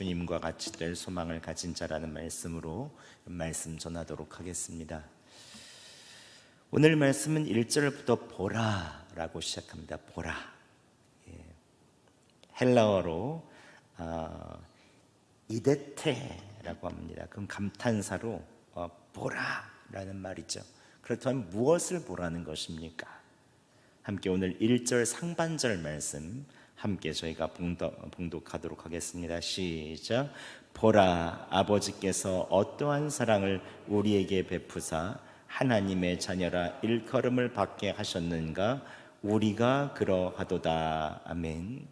주님과 같이 될 소망을 가진 자라는 말씀으로 말씀 전하도록 하겠습니다. 오늘 말씀은 1절부터 보라라고 시작합니다. 보라. 헬라어로 이데테라고 합니다. 그럼 감탄사로 보라라는 말이죠. 그렇다면 무엇을 보라는 것입니까? 함께 오늘 1절 상반절 말씀 함께 저희가 봉독하도록 하겠습니다. 시작. 보라, 아버지께서 어떠한 사랑을 우리에게 베푸사 하나님의 자녀라 일컬음을 받게 하셨는가? 우리가 그러하도다. 아멘.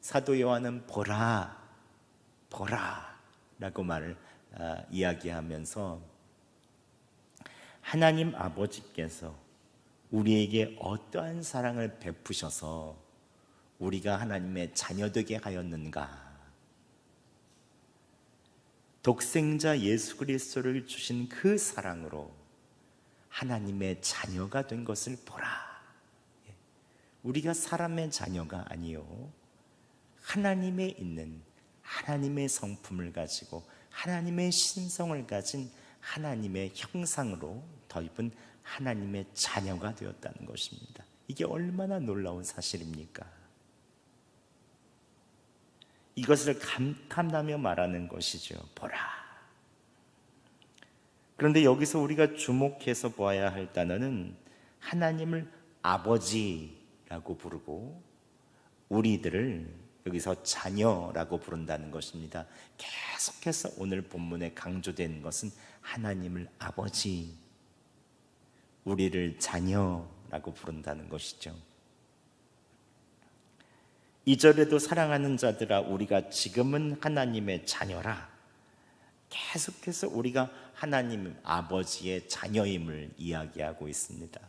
사도 요한은 보라, 보라라고 말을 이야기하면서 하나님 아버지께서 우리에게 어떠한 사랑을 베푸셔서 우리가 하나님의 자녀되게 하였는가? 독생자 예수 그리스도를 주신 그 사랑으로 하나님의 자녀가 된 것을 보라. 우리가 사람의 자녀가 아니요, 하나님에 있는 하나님의 성품을 가지고 하나님의 신성을 가진 하나님의 형상으로 덧입은 하나님의 자녀가 되었다는 것입니다. 이게 얼마나 놀라운 사실입니까? 이것을 감탄하며 말하는 것이죠. 보라. 그런데 여기서 우리가 주목해서 보아야 할 단어는 하나님을 아버지라고 부르고 우리들을 여기서 자녀라고 부른다는 것입니다. 계속해서 오늘 본문에 강조된 것은 하나님을 아버지, 우리를 자녀라고 부른다는 것이죠. 2절에도 사랑하는 자들아 우리가 지금은 하나님의 자녀라, 계속해서 우리가 하나님 아버지의 자녀임을 이야기하고 있습니다.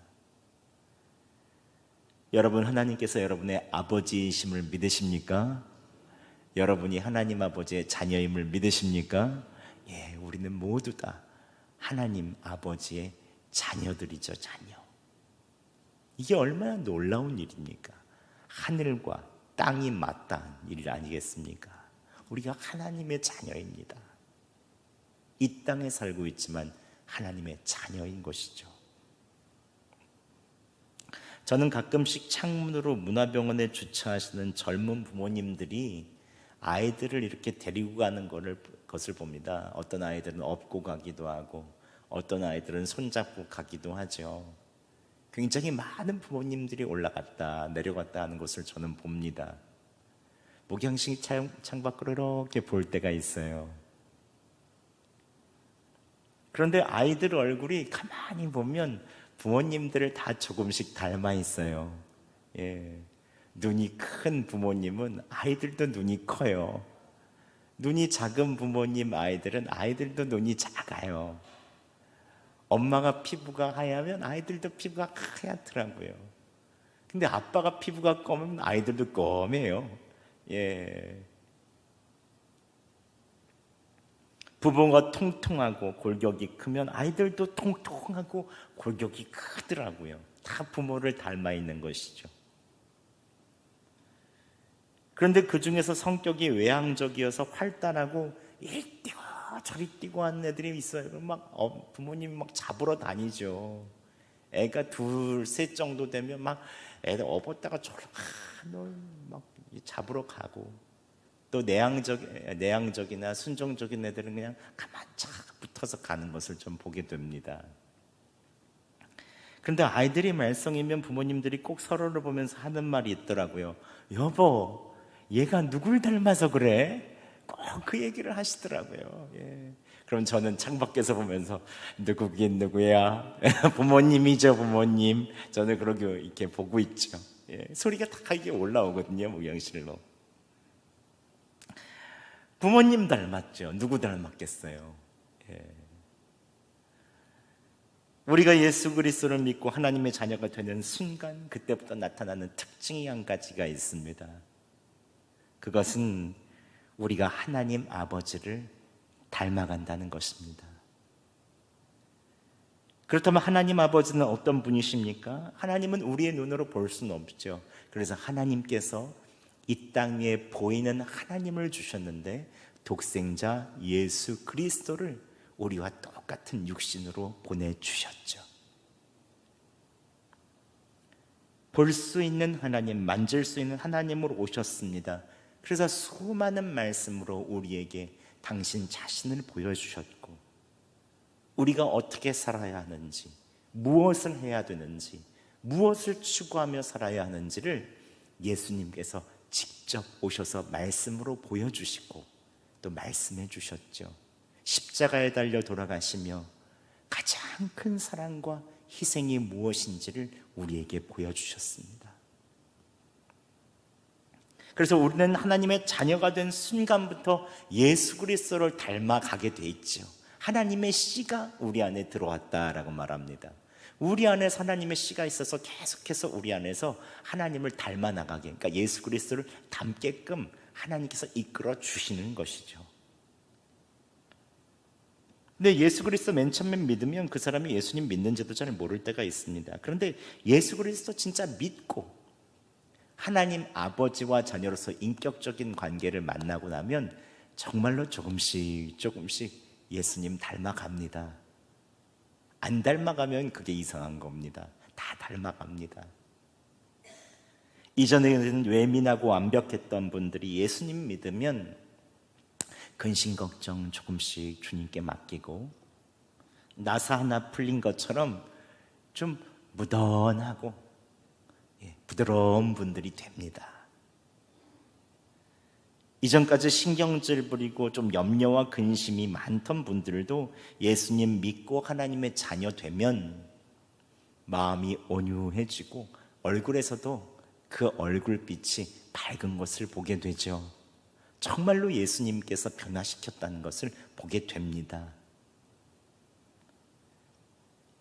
여러분, 하나님께서 여러분의 아버지이심을 믿으십니까? 여러분이 하나님 아버지의 자녀임을 믿으십니까? 예, 우리는 모두 다 하나님 아버지의 자녀들이죠. 자녀. 이게 얼마나 놀라운 일입니까? 하늘과 땅이 맞닿은 일 아니겠습니까? 우리가 하나님의 자녀입니다. 이 땅에 살고 있지만 하나님의 자녀인 것이죠. 저는 가끔씩 창문으로 문화병원에 주차하시는 젊은 부모님들이 아이들을 이렇게 데리고 가는 것을 봅니다. 어떤 아이들은 업고 가기도 하고 어떤 아이들은 손잡고 가기도 하죠. 굉장히 많은 부모님들이 올라갔다 내려갔다 하는 것을 저는 봅니다. 목양식 창밖으로 이렇게 볼 때가 있어요. 그런데 아이들 얼굴이 가만히 보면 부모님들을 다 조금씩 닮아 있어요. 예. 눈이 큰 부모님은 아이들도 눈이 커요. 눈이 작은 부모님 아이들은 아이들도 눈이 작아요. 엄마가 피부가 하얗면 아이들도 피부가 하얗더라고요. 근데 아빠가 피부가 검으면 아이들도 검해요. 예. 부모가 통통하고 골격이 크면 아이들도 통통하고 골격이 크더라고요. 다 부모를 닮아 있는 것이죠. 그런데 그 중에서 성격이 외향적이어서 활달하고 이리 뛰고 저리 뛰고 하는 애들이 있어요. 막 부모님이 막 잡으러 다니죠. 애가 둘, 셋 정도 되면 막 애들 업었다가 저리 막 잡으러 가고, 또 내향적이나 순종적인 애들은 그냥 가만 착 붙어서 가는 것을 좀 보게 됩니다. 그런데 아이들이 말썽이면 부모님들이 꼭 서로를 보면서 하는 말이 있더라고요. 여보, 얘가 누굴 닮아서 그래? 꼭 그 얘기를 하시더라고요. 예. 그럼 저는 창밖에서 보면서 누구긴 누구야? 부모님이죠, 부모님. 저는 그렇게 이렇게 보고 있죠. 예. 소리가 다 이게 올라오거든요, 목양실로. 부모님 닮았죠. 누구 닮았겠어요? 예. 우리가 예수 그리스도를 믿고 하나님의 자녀가 되는 순간, 그때부터 나타나는 특징이 한 가지가 있습니다. 그것은 우리가 하나님 아버지를 닮아간다는 것입니다. 그렇다면 하나님 아버지는 어떤 분이십니까? 하나님은 우리의 눈으로 볼 수는 없죠. 그래서 하나님께서 이 땅 위에 보이는 하나님을 주셨는데 독생자 예수 그리스도를 우리와 똑같은 육신으로 보내주셨죠. 볼 수 있는 하나님, 만질 수 있는 하나님으로 오셨습니다. 그래서 수많은 말씀으로 우리에게 당신 자신을 보여주셨고, 우리가 어떻게 살아야 하는지, 무엇을 해야 되는지, 무엇을 추구하며 살아야 하는지를 예수님께서 직접 오셔서 말씀으로 보여주시고 또 말씀해 주셨죠. 십자가에 달려 돌아가시며 가장 큰 사랑과 희생이 무엇인지를 우리에게 보여주셨습니다. 그래서 우리는 하나님의 자녀가 된 순간부터 예수 그리스도를 닮아가게 돼 있죠. 하나님의 씨가 우리 안에 들어왔다라고 말합니다. 우리 안에 하나님의 씨가 있어서 계속해서 우리 안에서 하나님을 닮아 나가게, 그러니까 예수 그리스도를 닮게끔 하나님께서 이끌어 주시는 것이죠. 근데 예수 그리스도 맨 처음에 믿으면 그 사람이 예수님 믿는지도 잘 모를 때가 있습니다. 그런데 예수 그리스도 진짜 믿고 하나님 아버지와 자녀로서 인격적인 관계를 만나고 나면 정말로 조금씩 예수님 닮아갑니다. 안 닮아가면 그게 이상한 겁니다. 다 닮아갑니다. 이전에는 외민하고 완벽했던 분들이 예수님 믿으면 근심 걱정 조금씩 주님께 맡기고 나사 하나 풀린 것처럼 좀 무던하고 부드러운 분들이 됩니다. 이전까지 신경질 부리고 좀 염려와 근심이 많던 분들도 예수님 믿고 하나님의 자녀 되면 마음이 온유해지고 얼굴에서도 그 얼굴빛이 밝은 것을 보게 되죠. 정말로 예수님께서 변화시켰다는 것을 보게 됩니다.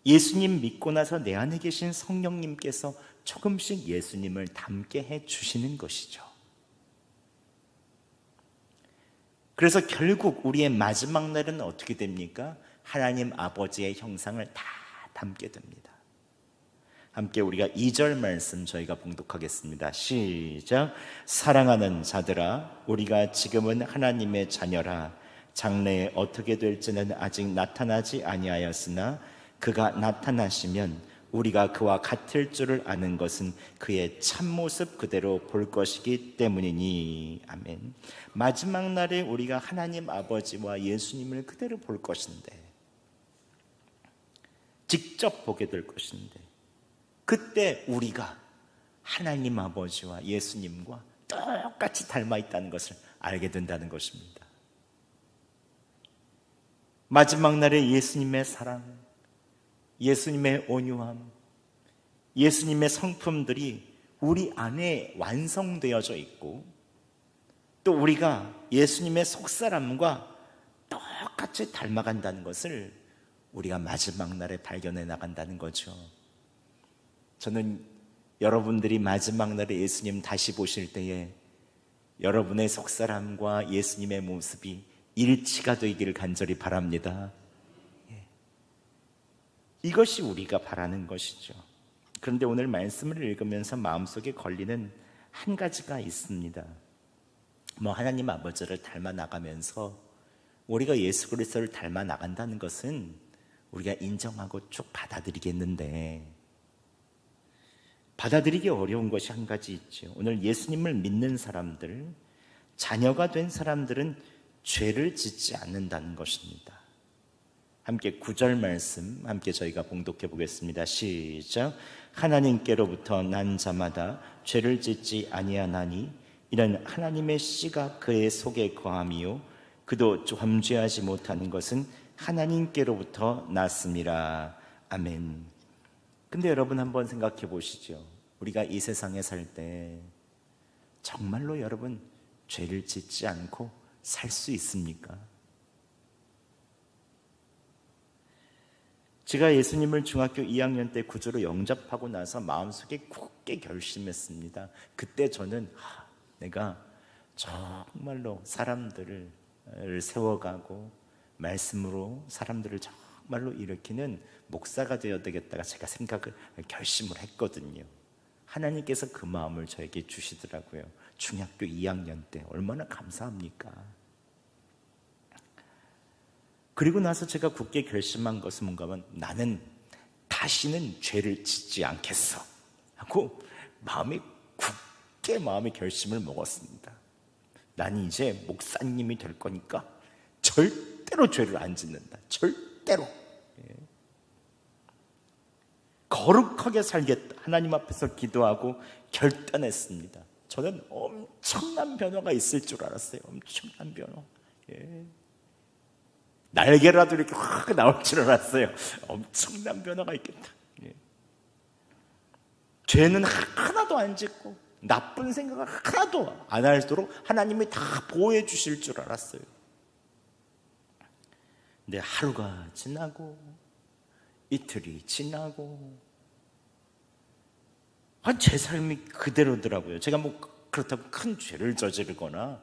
예수님 믿고 나서 내 안에 계신 성령님께서 조금씩 예수님을 닮게 해주시는 것이죠. 그래서 결국 우리의 마지막 날은 어떻게 됩니까? 하나님 아버지의 형상을 다 닮게 됩니다. 함께 우리가 2절 말씀 저희가 봉독하겠습니다. 시작. 사랑하는 자들아, 우리가 지금은 하나님의 자녀라. 장래에 어떻게 될지는 아직 나타나지 아니하였으나 그가 나타나시면 우리가 그와 같을 줄을 아는 것은 그의 참모습 그대로 볼 것이기 때문이니. 아멘. 마지막 날에 우리가 하나님 아버지와 예수님을 그대로 볼 것인데, 직접 보게 될 것인데, 그때 우리가 하나님 아버지와 예수님과 똑같이 닮아 있다는 것을 알게 된다는 것입니다. 마지막 날에 예수님의 사랑, 예수님의 온유함, 예수님의 성품들이 우리 안에 완성되어져 있고, 또 우리가 예수님의 속사람과 똑같이 닮아간다는 것을 우리가 마지막 날에 발견해 나간다는 거죠. 저는 여러분들이 마지막 날에 예수님 다시 보실 때에 여러분의 속사람과 예수님의 모습이 일치가 되기를 간절히 바랍니다. 이것이 우리가 바라는 것이죠. 그런데 오늘 말씀을 읽으면서 마음속에 걸리는 한 가지가 있습니다. 하나님 아버지를 닮아 나가면서 우리가 예수 그리스도를 닮아 나간다는 것은 우리가 인정하고 쭉 받아들이겠는데, 받아들이기 어려운 것이 한 가지 있죠. 오늘 예수님을 믿는 사람들, 자녀가 된 사람들은 죄를 짓지 않는다는 것입니다. 함께 9절 말씀 함께 저희가 봉독해 보겠습니다. 시작. 하나님께로부터 난 자마다 죄를 짓지 아니하나니 이는 하나님의 씨가 그의 속에 거함이요 그도 범죄하지 못하는 것은 하나님께로부터 났음이라. 아멘. 근데 여러분 한번 생각해 보시죠. 우리가 이 세상에 살 때 정말로 여러분 죄를 짓지 않고 살 수 있습니까? 제가 예수님을 중학교 2학년 때 구주로 영접하고 나서 마음속에 굳게 결심했습니다. 그때 저는 내가 정말로 사람들을 세워가고 말씀으로 사람들을 정말로 일으키는 목사가 되어야 되겠다가 제가 결심을 했거든요. 하나님께서 그 마음을 저에게 주시더라고요. 중학교 2학년 때 얼마나 감사합니까? 그리고 나서 제가 굳게 결심한 것은 뭔가 하면 나는 다시는 죄를 짓지 않겠어 하고 마음에 결심을 먹었습니다. 나는 이제 목사님이 될 거니까 절대로 죄를 안 짓는다. 절대로. 거룩하게 살겠다. 하나님 앞에서 기도하고 결단했습니다. 저는 엄청난 변화가 있을 줄 알았어요. 엄청난 변화. 날개라도 이렇게 확 나올 줄 알았어요. 엄청난 변화가 있겠다. 죄는 하나도 안 짓고 나쁜 생각을 하나도 안 할도록 하나님이 다 보호해 주실 줄 알았어요. 근데 하루가 지나고 이틀이 지나고 제 삶이 그대로더라고요. 제가 뭐 그렇다고 큰 죄를 저지르거나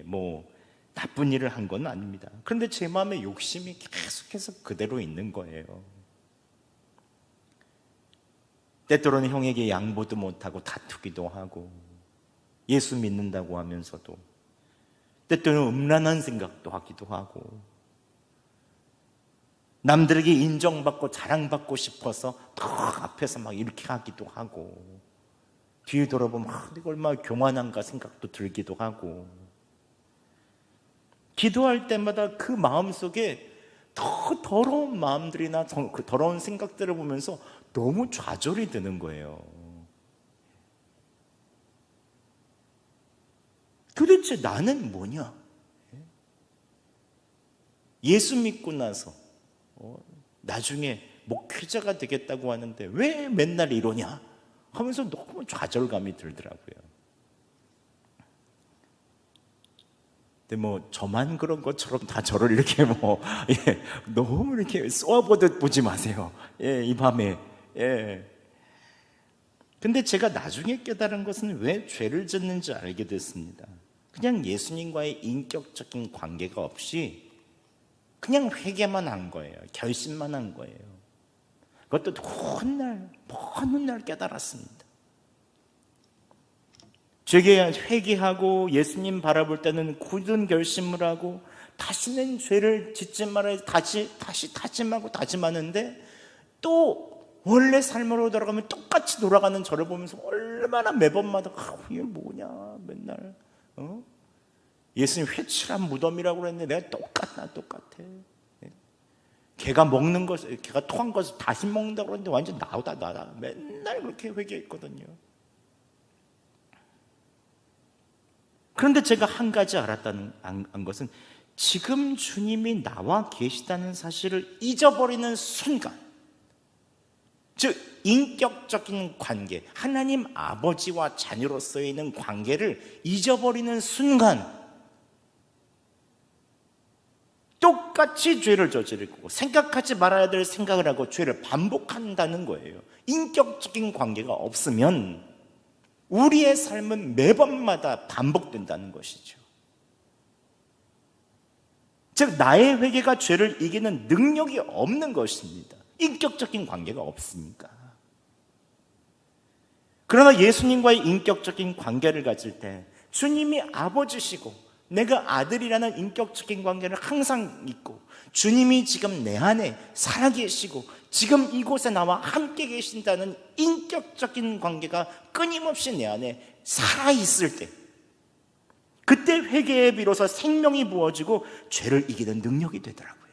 뭐 나쁜 일을 한 건 아닙니다. 그런데 제 마음의 욕심이 계속해서 그대로 있는 거예요. 때때로는 형에게 양보도 못하고 다투기도 하고 예수 믿는다고 하면서도 때때로는 음란한 생각도 하기도 하고 남들에게 인정받고 자랑받고 싶어서 더 앞에서 막 이렇게 하기도 하고 뒤에 돌아보면 내가 얼마나 교만한가 생각도 들기도 하고 기도할 때마다 그 마음속에 더 더러운 마음들이나 그 더러운 생각들을 보면서 너무 좌절이 드는 거예요. 도대체 나는 뭐냐? 예수 믿고 나서 나중에 목회자가 되겠다고 하는데 왜 맨날 이러냐? 하면서 너무 좌절감이 들더라고요. 근데 뭐 저만 그런 것처럼 다 저를 이렇게 너무 이렇게 쏘아보듯 보지 마세요. 이 밤에. 근데 제가 나중에 깨달은 것은 왜 죄를 짓는지 알게 됐습니다. 그냥 예수님과의 인격적인 관계가 없이 그냥 회개만 한 거예요. 결심만 한 거예요. 그것도 먼 날 깨달았습니다. 죄에 회개하고 예수님 바라볼 때는 굳은 결심을 하고 다시는 죄를 짓지 말아야 다시 다짐하고 다짐하는데 또 원래 삶으로 돌아가면 똑같이 돌아가는 저를 보면서 얼마나 매번마다 이게 뭐냐 맨날 예수님 회칠한 무덤이라고 그랬는데 내가 똑같아. 걔가 먹는 것을 걔가 토한 것을 다시 먹는다고 그랬는데 완전 나다 맨날 그렇게 회개했거든요. 그런데 제가 한 가지 안 것은 지금 주님이 나와 계시다는 사실을 잊어버리는 순간, 즉 인격적인 관계, 하나님 아버지와 자녀로서의 있는 관계를 잊어버리는 순간 똑같이 죄를 저지르고 생각하지 말아야 될 생각을 하고 죄를 반복한다는 거예요. 인격적인 관계가 없으면 우리의 삶은 매번마다 반복된다는 것이죠. 즉 나의 회개가 죄를 이기는 능력이 없는 것입니다. 인격적인 관계가 없으니까. 그러나 예수님과의 인격적인 관계를 가질 때 주님이 아버지시고 내가 아들이라는 인격적인 관계를 항상 있고 주님이 지금 내 안에 살아계시고 지금 이곳에 나와 함께 계신다는 인격적인 관계가 끊임없이 내 안에 살아있을 때 그때 회개에 비로소 생명이 부어지고 죄를 이기는 능력이 되더라고요.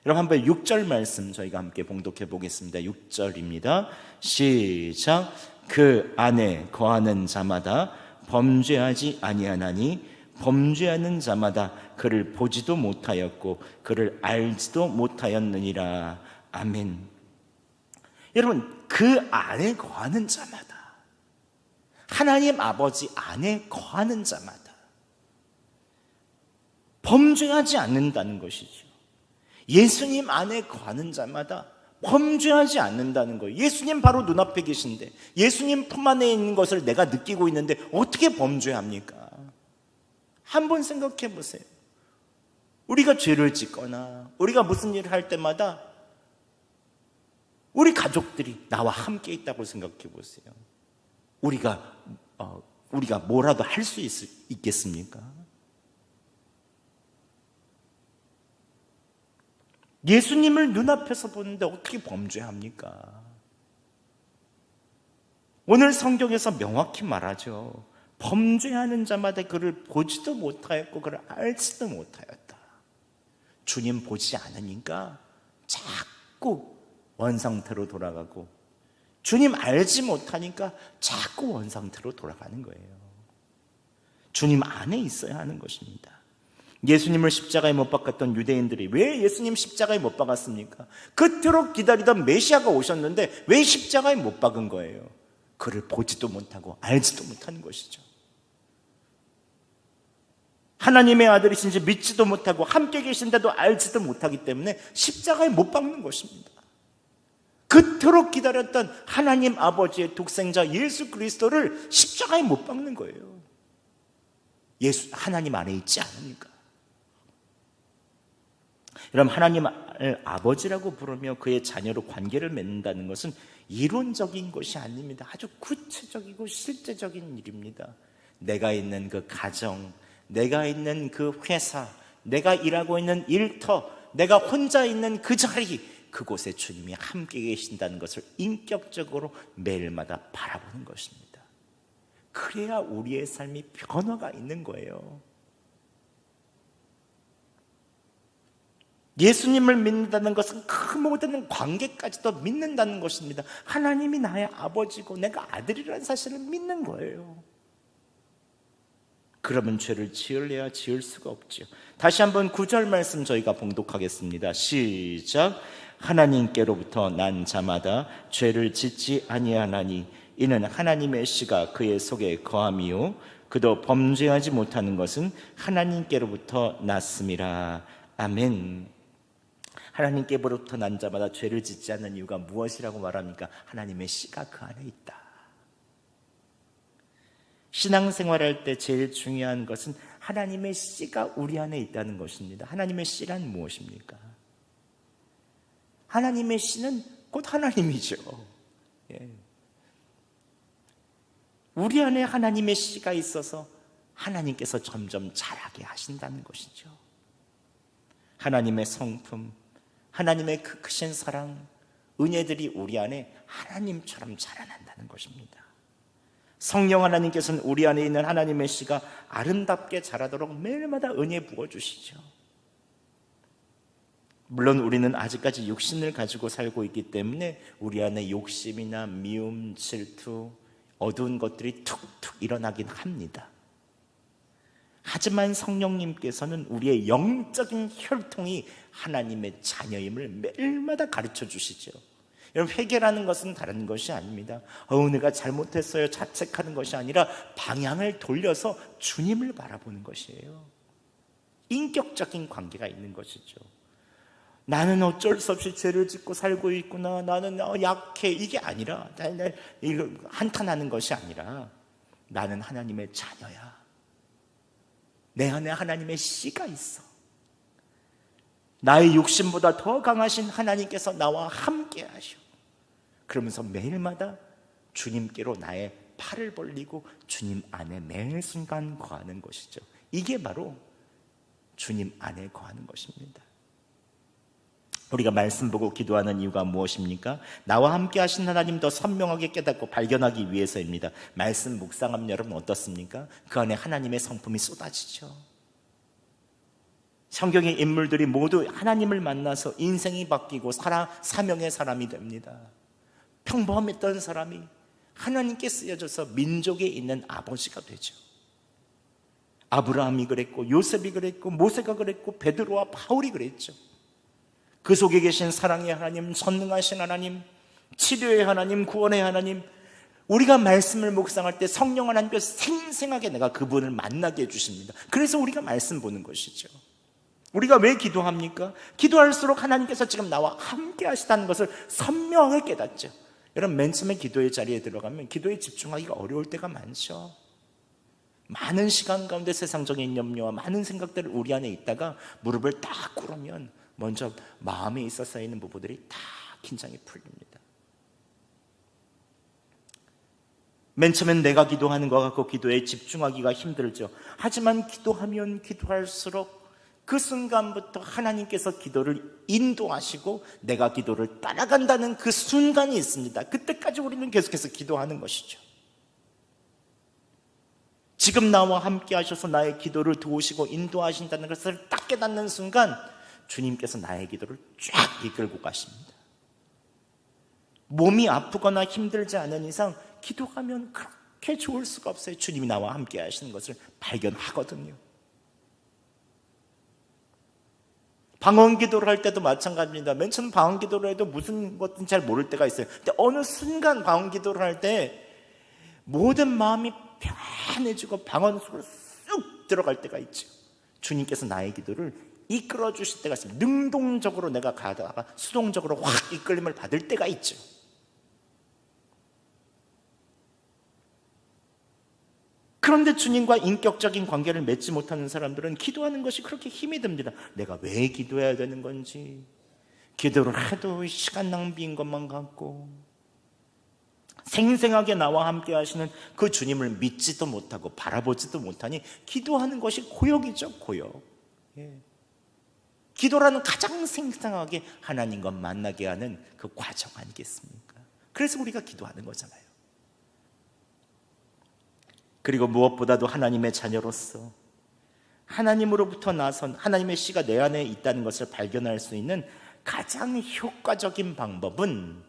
여러분 한번 6절 말씀 저희가 함께 봉독해 보겠습니다. 6절입니다. 시작. 그 안에 거하는 자마다 범죄하지 아니하나니 범죄하는 자마다 그를 보지도 못하였고 그를 알지도 못하였느니라. 아멘. 여러분 그 안에 거하는 자마다 하나님 아버지 안에 거하는 자마다 범죄하지 않는다는 것이죠. 예수님 안에 거하는 자마다 범죄하지 않는다는 거예요. 예수님 바로 눈앞에 계신데 예수님 품 안에 있는 것을 내가 느끼고 있는데 어떻게 범죄합니까? 한번 생각해 보세요. 우리가 죄를 짓거나 우리가 무슨 일을 할 때마다 우리 가족들이 나와 함께 있다고 생각해 보세요. 우리가 뭐라도 할 수 있겠습니까? 예수님을 눈앞에서 보는데 어떻게 범죄합니까? 오늘 성경에서 명확히 말하죠. 범죄하는 자마다 그를 보지도 못하였고 그를 알지도 못하였다. 주님 보지 않으니까 자꾸 원상태로 돌아가고, 주님 알지 못하니까 자꾸 원상태로 돌아가는 거예요. 주님 안에 있어야 하는 것입니다. 예수님을 십자가에 못 박았던 유대인들이 왜 예수님 십자가에 못 박았습니까? 그토록 기다리던 메시아가 오셨는데 왜 십자가에 못 박은 거예요? 그를 보지도 못하고 알지도 못하는 것이죠. 하나님의 아들이신지 믿지도 못하고 함께 계신데도 알지도 못하기 때문에 십자가에 못 박는 것입니다. 그토록 기다렸던 하나님 아버지의 독생자 예수 그리스도를 십자가에 못 박는 거예요. 하나님 안에 있지 않으니까. 여러분, 하나님을 아버지라고 부르며 그의 자녀로 관계를 맺는다는 것은 이론적인 것이 아닙니다. 아주 구체적이고 실제적인 일입니다. 내가 있는 그 가정, 내가 있는 그 회사, 내가 일하고 있는 일터, 내가 혼자 있는 그 자리, 그곳에 주님이 함께 계신다는 것을 인격적으로 매일마다 바라보는 것입니다. 그래야 우리의 삶이 변화가 있는 거예요. 예수님을 믿는다는 것은 그 모든 관계까지도 믿는다는 것입니다. 하나님이 나의 아버지고 내가 아들이라는 사실을 믿는 거예요. 그러면 죄를 지을래야 지을 수가 없지요. 다시 한번 9절 말씀 저희가 봉독하겠습니다. 시작. 하나님께로부터 난 자마다 죄를 짓지 아니하나니 이는 하나님의 씨가 그의 속에 거함이요 그도 범죄하지 못하는 것은 하나님께로부터 났음이라. 아멘. 하나님께로부터 난 자마다 죄를 짓지 않는 이유가 무엇이라고 말합니까? 하나님의 씨가 그 안에 있다. 신앙생활할 때 제일 중요한 것은 하나님의 씨가 우리 안에 있다는 것입니다. 하나님의 씨란 무엇입니까? 하나님의 씨는 곧 하나님이죠. 예. 우리 안에 하나님의 씨가 있어서 하나님께서 점점 자라게 하신다는 것이죠. 하나님의 성품, 하나님의 그 크신 사랑, 은혜들이 우리 안에 하나님처럼 자라난다는 것입니다. 성령 하나님께서는 우리 안에 있는 하나님의 씨가 아름답게 자라도록 매일마다 은혜 부어주시죠. 물론 우리는 아직까지 육신을 가지고 살고 있기 때문에 우리 안에 욕심이나 미움, 질투, 어두운 것들이 툭툭 일어나긴 합니다. 하지만 성령님께서는 우리의 영적인 혈통이 하나님의 자녀임을 매일마다 가르쳐 주시죠. 여러분, 회개라는 것은 다른 것이 아닙니다. 내가 잘못했어요 자책하는 것이 아니라 방향을 돌려서 주님을 바라보는 것이에요. 인격적인 관계가 있는 것이죠. 나는 어쩔 수 없이 죄를 짓고 살고 있구나, 나는 약해, 이게 아니라, 이거 한탄하는 것이 아니라 나는 하나님의 자녀야. 내 안에 하나님의 씨가 있어. 나의 욕심보다 더 강하신 하나님께서 나와 함께 하셔. 그러면서 매일마다 주님께로 나의 팔을 벌리고 주님 안에 매 순간 거하는 것이죠. 이게 바로 주님 안에 거하는 것입니다. 우리가 말씀 보고 기도하는 이유가 무엇입니까? 나와 함께 하신 하나님 더 선명하게 깨닫고 발견하기 위해서입니다. 말씀 묵상하면 여러분 어떻습니까? 그 안에 하나님의 성품이 쏟아지죠. 성경의 인물들이 모두 하나님을 만나서 인생이 바뀌고 사명의 사람이 됩니다. 평범했던 사람이 하나님께 쓰여져서 민족에 있는 아버지가 되죠. 아브라함이 그랬고, 요셉이 그랬고, 모세가 그랬고, 베드로와 바울이 그랬죠. 그 속에 계신 사랑의 하나님, 전능하신 하나님, 치료의 하나님, 구원의 하나님, 우리가 말씀을 묵상할 때 성령 하나님께서 생생하게 내가 그분을 만나게 해주십니다. 그래서 우리가 말씀 보는 것이죠. 우리가 왜 기도합니까? 기도할수록 하나님께서 지금 나와 함께 하시다는 것을 선명하게 깨닫죠. 여러분, 맨 처음에 기도의 자리에 들어가면 기도에 집중하기가 어려울 때가 많죠. 많은 시간 가운데 세상적인 염려와 많은 생각들을 우리 안에 있다가 무릎을 딱 꿇으면 먼저 마음에 있어 쌓이는 부부들이 다 긴장이 풀립니다. 맨 처음엔 내가 기도하는 것 같고 기도에 집중하기가 힘들죠. 하지만 기도하면 기도할수록 그 순간부터 하나님께서 기도를 인도하시고 내가 기도를 따라간다는 그 순간이 있습니다. 그때까지 우리는 계속해서 기도하는 것이죠. 지금 나와 함께 하셔서 나의 기도를 도우시고 인도하신다는 것을 딱 깨닫는 순간 주님께서 나의 기도를 쫙 이끌고 가십니다. 몸이 아프거나 힘들지 않은 이상 기도하면 그렇게 좋을 수가 없어요. 주님이 나와 함께 하시는 것을 발견하거든요. 방언 기도를 할 때도 마찬가지입니다. 맨 처음 방언 기도를 해도 무슨 것인지 잘 모를 때가 있어요. 근데 어느 순간 방언 기도를 할 때 모든 마음이 편해지고 방언 속으로 쑥 들어갈 때가 있죠. 주님께서 나의 기도를 이끌어 주실 때가 있습니다. 능동적으로 내가 가다가 수동적으로 확 이끌림을 받을 때가 있죠. 그런데 주님과 인격적인 관계를 맺지 못하는 사람들은 기도하는 것이 그렇게 힘이 듭니다. 내가 왜 기도해야 되는 건지, 기도를 해도 시간 낭비인 것만 같고, 생생하게 나와 함께 하시는 그 주님을 믿지도 못하고 바라보지도 못하니 기도하는 것이 고역이죠. 고역. 기도라는 가장 생생하게 하나님과 만나게 하는 그 과정 아니겠습니까? 그래서 우리가 기도하는 거잖아요. 그리고 무엇보다도 하나님의 자녀로서 하나님으로부터 나선 하나님의 씨가 내 안에 있다는 것을 발견할 수 있는 가장 효과적인 방법은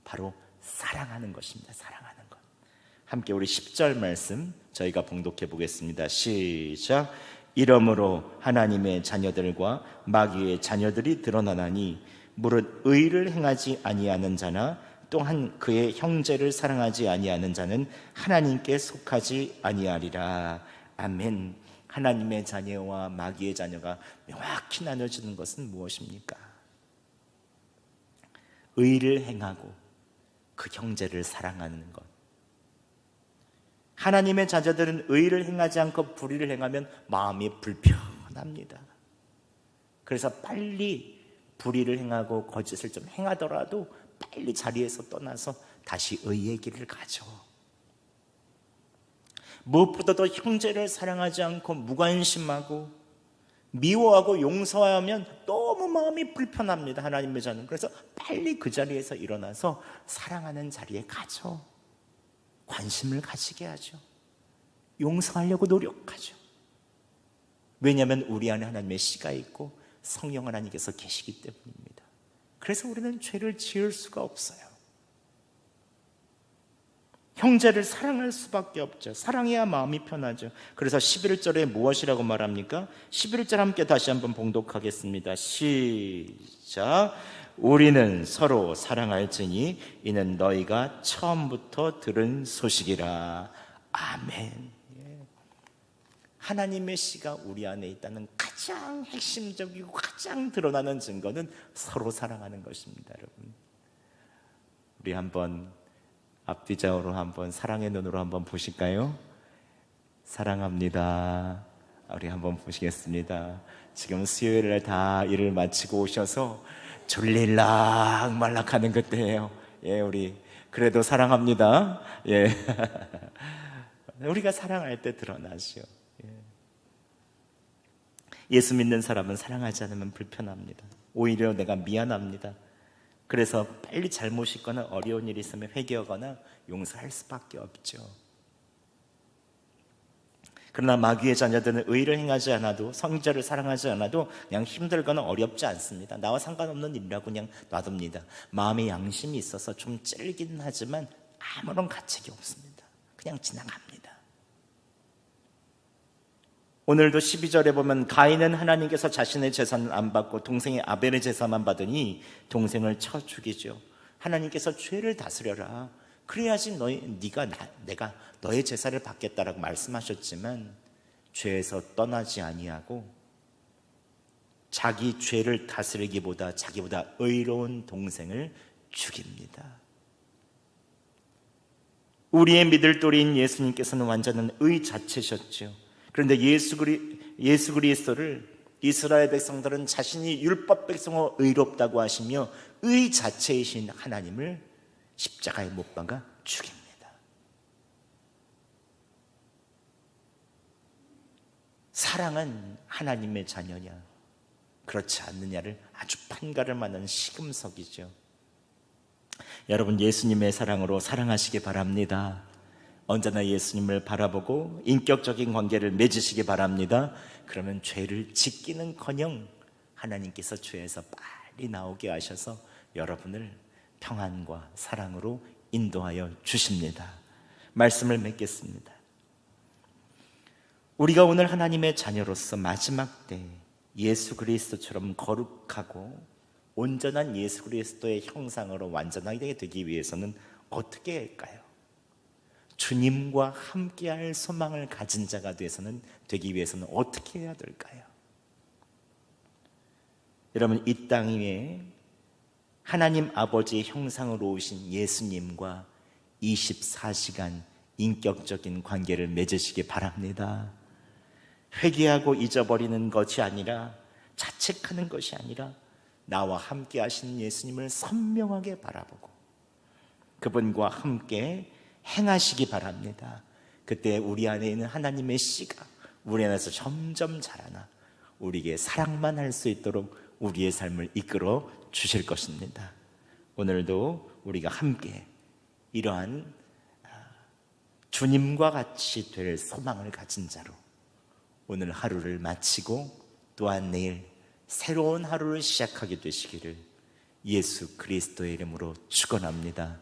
바로 사랑하는 것입니다. 사랑하는 것. 함께 우리 10절 말씀 저희가 봉독해 보겠습니다. 시작. 이러므로 하나님의 자녀들과 마귀의 자녀들이 드러나나니 무릇 의를 행하지 아니하는 자나 또한 그의 형제를 사랑하지 아니하는 자는 하나님께 속하지 아니하리라. 아멘. 하나님의 자녀와 마귀의 자녀가 명확히 나눠지는 것은 무엇입니까? 의를 행하고 그 형제를 사랑하는 것. 하나님의 자녀들은 의를 행하지 않고 불의를 행하면 마음이 불편합니다. 그래서 빨리 불의를 행하고 거짓을 좀 행하더라도 빨리 자리에서 떠나서 다시 의의 길을 가죠. 무엇보다도 형제를 사랑하지 않고 무관심하고 미워하고 용서하면 너무 마음이 불편합니다. 하나님의 자녀는. 그래서 빨리 그 자리에서 일어나서 사랑하는 자리에 가죠. 관심을 가지게 하죠. 용서하려고 노력하죠. 왜냐하면 우리 안에 하나님의 씨가 있고 성령 하나님께서 계시기 때문입니다. 그래서 우리는 죄를 지을 수가 없어요. 형제를 사랑할 수밖에 없죠. 사랑해야 마음이 편하죠. 그래서 11절에 무엇이라고 말합니까? 11절 함께 다시 한번 봉독하겠습니다. 시작. 우리는 서로 사랑할지니 이는 너희가 처음부터 들은 소식이라. 아멘. 하나님의 씨가 우리 안에 있다는 가장 핵심적이고 가장 드러나는 증거는 서로 사랑하는 것입니다. 여러분, 우리 한번 앞뒤좌우로 한번 사랑의 눈으로 한번 보실까요? 사랑합니다. 우리 한번 보시겠습니다. 지금 수요일날 다 일을 마치고 오셔서 졸릴락 말락하는 그때예요. 예, 우리 그래도 사랑합니다. 예, 우리가 사랑할 때 드러나죠. 예수 믿는 사람은 사랑하지 않으면 불편합니다. 오히려 내가 미안합니다. 그래서 빨리 잘못이 있거나 어려운 일이 있으면 회개하거나 용서할 수밖에 없죠. 그러나 마귀의 자녀들은 의를 행하지 않아도, 성자를 사랑하지 않아도 그냥 힘들거나 어렵지 않습니다. 나와 상관없는 일이라고 그냥 놔둡니다. 마음의 양심이 있어서 좀 찔기는 하지만 아무런 가책이 없습니다. 그냥 지나갑니다. 오늘도 12절에 보면 가인은 하나님께서 자신의 재산을 안 받고 동생의 아벨의 재산만 받으니 동생을 쳐 죽이죠. 하나님께서 죄를 다스려라. 그래야지 내가 너의 제사를 받겠다라고 말씀하셨지만 죄에서 떠나지 아니하고 자기 죄를 다스리기보다 자기보다 의로운 동생을 죽입니다. 우리의 믿을 도리인 예수님께서는 완전한 의 자체셨죠. 그런데 예수 그리스도를 이스라엘 백성들은 자신이 율법 백성으로 의롭다고 하시며 의 자체이신 하나님을 십자가에 못 박아 죽입니다. 사랑은 하나님의 자녀냐, 그렇지 않느냐를 아주 판가름하는 시금석이죠. 여러분, 예수님의 사랑으로 사랑하시기 바랍니다. 언제나 예수님을 바라보고 인격적인 관계를 맺으시기 바랍니다. 그러면 죄를 짓기는커녕 하나님께서 죄에서 빨리 나오게 하셔서 여러분을 평안과 사랑으로 인도하여 주십니다. 말씀을 맺겠습니다. 우리가 오늘 하나님의 자녀로서 마지막 때 예수 그리스도처럼 거룩하고 온전한 예수 그리스도의 형상으로 완전하게 되기 위해서는 어떻게 할까요? 주님과 함께할 소망을 가진 자가 되기 위해서는 어떻게 해야 될까요? 여러분, 이 땅 위에 하나님 아버지의 형상으로 오신 예수님과 24시간 인격적인 관계를 맺으시기 바랍니다. 회개하고 잊어버리는 것이 아니라, 자책하는 것이 아니라 나와 함께 하신 예수님을 선명하게 바라보고 그분과 함께 행하시기 바랍니다. 그때 우리 안에 있는 하나님의 씨가 우리 안에서 점점 자라나 우리에게 사랑만 할 수 있도록 우리의 삶을 이끌어 주실 것입니다. 오늘도 우리가 함께 이러한 주님과 같이 될 소망을 가진 자로 오늘 하루를 마치고 또한 내일 새로운 하루를 시작하게 되시기를 예수 그리스도의 이름으로 축원합니다.